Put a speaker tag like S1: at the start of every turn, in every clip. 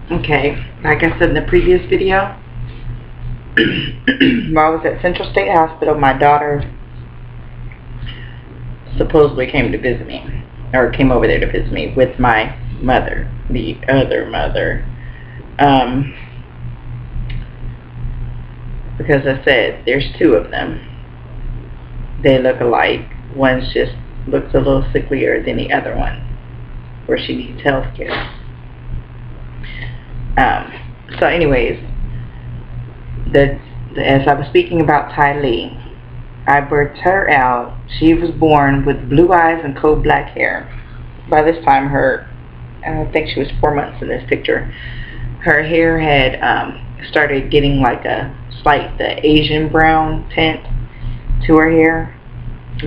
S1: Okay, like I said in the previous video, while I was at Central State Hospital, my daughter supposedly came to visit me, or came over there to visit me with my mother, the other mother. Because I said there's two of them. They look alike. One just looks a little sicklier than the other one, where she needs health care. So anyways, as I was speaking about Ty Lee, I birthed her out. She was born with blue eyes and coal black hair. By this time, I think she was 4 months in this picture, her hair had started getting like the Asian brown tint to her hair,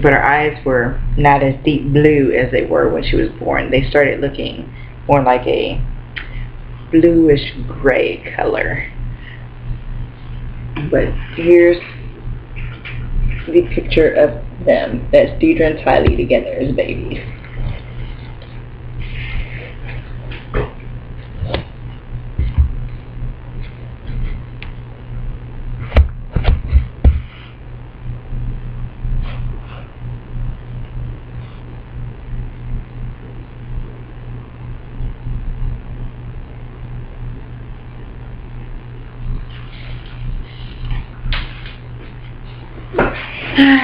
S1: but her eyes were not as deep blue as they were when she was born. They started looking more like a bluish gray color. But here's the picture of them. That's Deidre and Ty Lee together as babies.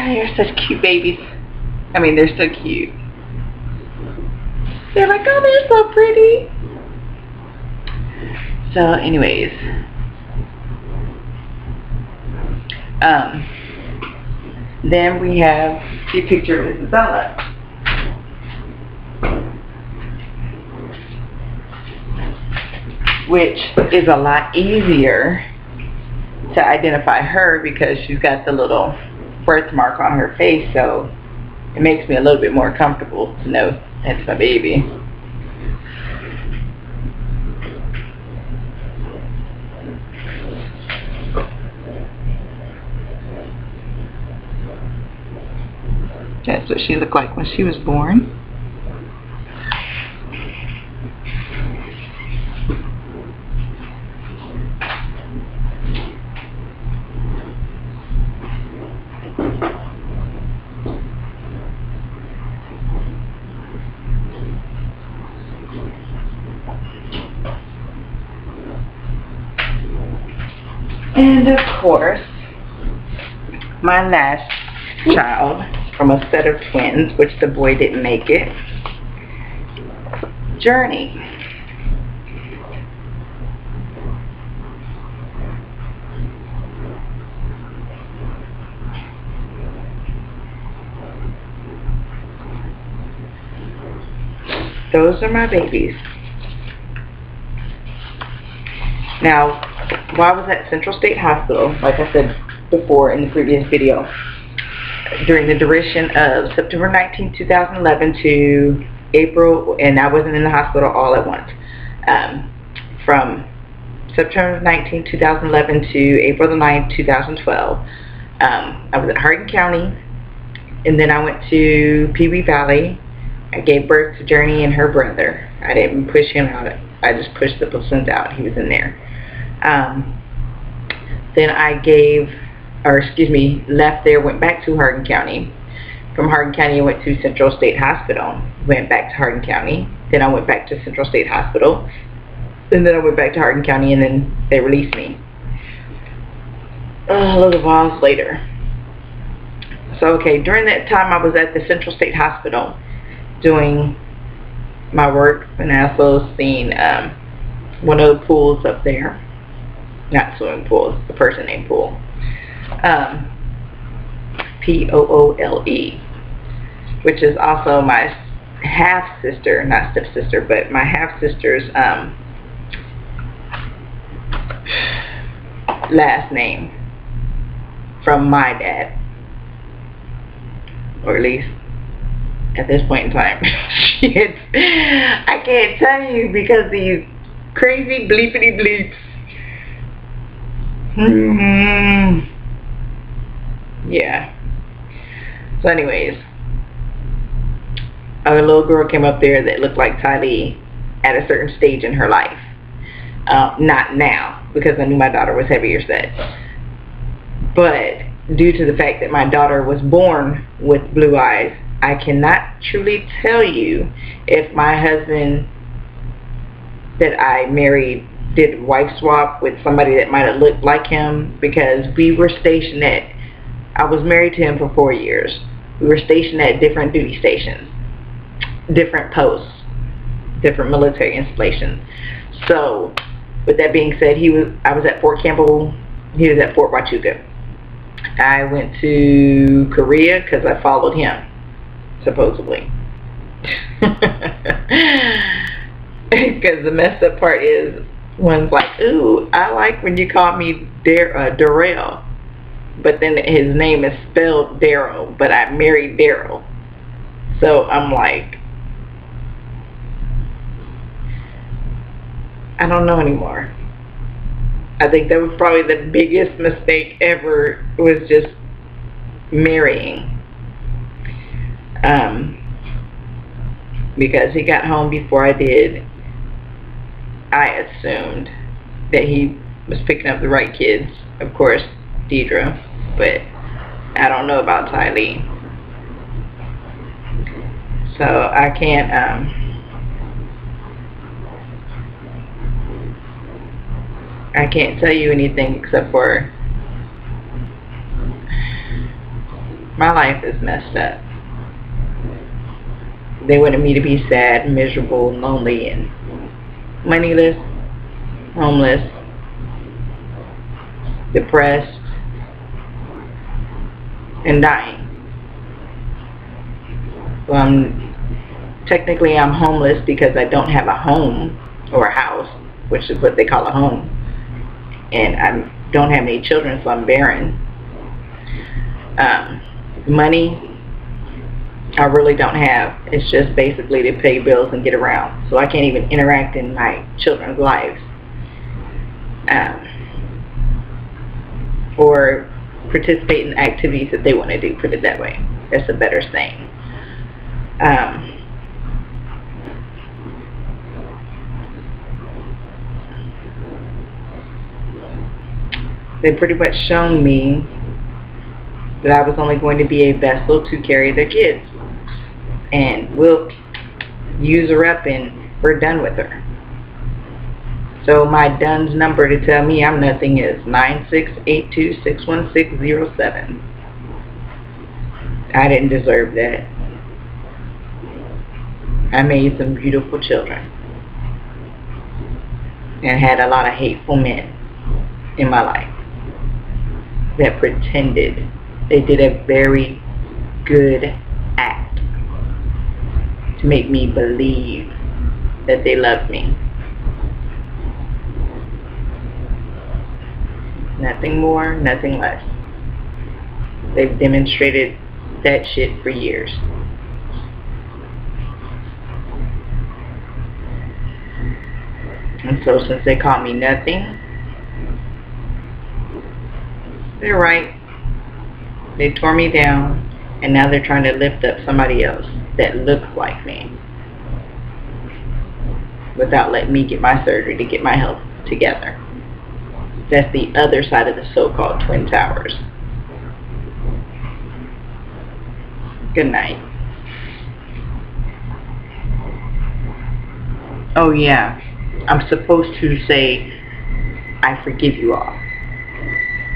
S1: They're such cute babies. I mean, they're so cute. They're like, oh, they're so pretty. So, anyways, then we have the picture of Isabella. Which is a lot easier to identify her because she's got the little birthmark on her face, so it makes me a little bit more comfortable to know that's my baby. That's what she looked like when she was born. And of course, my last child from a set of twins, which the boy didn't make it, Journey. Those are my babies. Now, while I was at Central State Hospital, like I said before in the previous video, during the duration of September 19, 2011 to April, and I wasn't in the hospital all at once, from September 19, 2011 to April the 9th, 2012, I was at Hardin County, and then I went to Pee Wee Valley. I gave birth to Journey and her brother. I didn't push him out. I just pushed the placenta out. He was in there. Then I left there, went back to Hardin County. From Hardin County, I went to Central State Hospital. Went back to Hardin County. Then I went back to Central State Hospital. And then I went back to Hardin County, and then they released me a little while later. So, okay, during that time I was at the Central State Hospital doing my work, and I also seen one of the pools up there. Not swimming pools, the person named Pool. P-O-O-L-E, which is also my half-sister, not step-sister, but my half-sister's last name from my dad. Or at least at this point in time. I can't tell you because these crazy bleepity bleeps. Yeah. So anyways, a little girl came up there that looked like Ty Lee at a certain stage in her life. Not now, because I knew my daughter was heavier set. But due to the fact that my daughter was born with blue eyes, I cannot truly tell you if my husband that I married did wife swap with somebody that might have looked like him, because we were stationed at, I was married to him for 4 years. We were stationed at different duty stations, different posts, different military installations. So, with that being said, I was at Fort Campbell, he was at Fort Huachuca. I went to Korea because I followed him, supposedly. Because the messed up part is, one's like, ooh, I like when you call me Darrell. But then his name is spelled Darryl, but I married Daryl. So I'm like, I don't know anymore. I think that was probably the biggest mistake ever, was just marrying. Because he got home before I did, I assumed that he was picking up the right kids. Of course, Deidre, but I don't know about Tylee. So I can't, I can't tell you anything except for my life is messed up. They wanted me to be sad, miserable, lonely, and moneyless, homeless, depressed, and dying. So technically I'm homeless because I don't have a home or a house, which is what they call a home. And I don't have any children, so I'm barren. Money, I really don't have. It's just basically to pay bills and get around. So I can't even interact in my children's lives. Or participate in activities that they want to do, put it that way. That's a better saying. They pretty much shown me that I was only going to be a vessel to carry their kids. And we'll use her up and we're done with her. So my DUNS number to tell me I'm nothing is 9682-61607. I didn't deserve that. I made some beautiful children and had a lot of hateful men in my life that pretended. They did a very good act to make me believe that they loved me. Nothing more, nothing less. They've demonstrated that shit for years. And so since they called me nothing, they're right. They tore me down, and now they're trying to lift up somebody else that looks like me without letting me get my surgery to get my health together. That's the other side of the so-called Twin Towers. Good night. Oh yeah, I'm supposed to say, I forgive you all.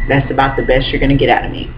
S1: That's about the best you're going to get out of me.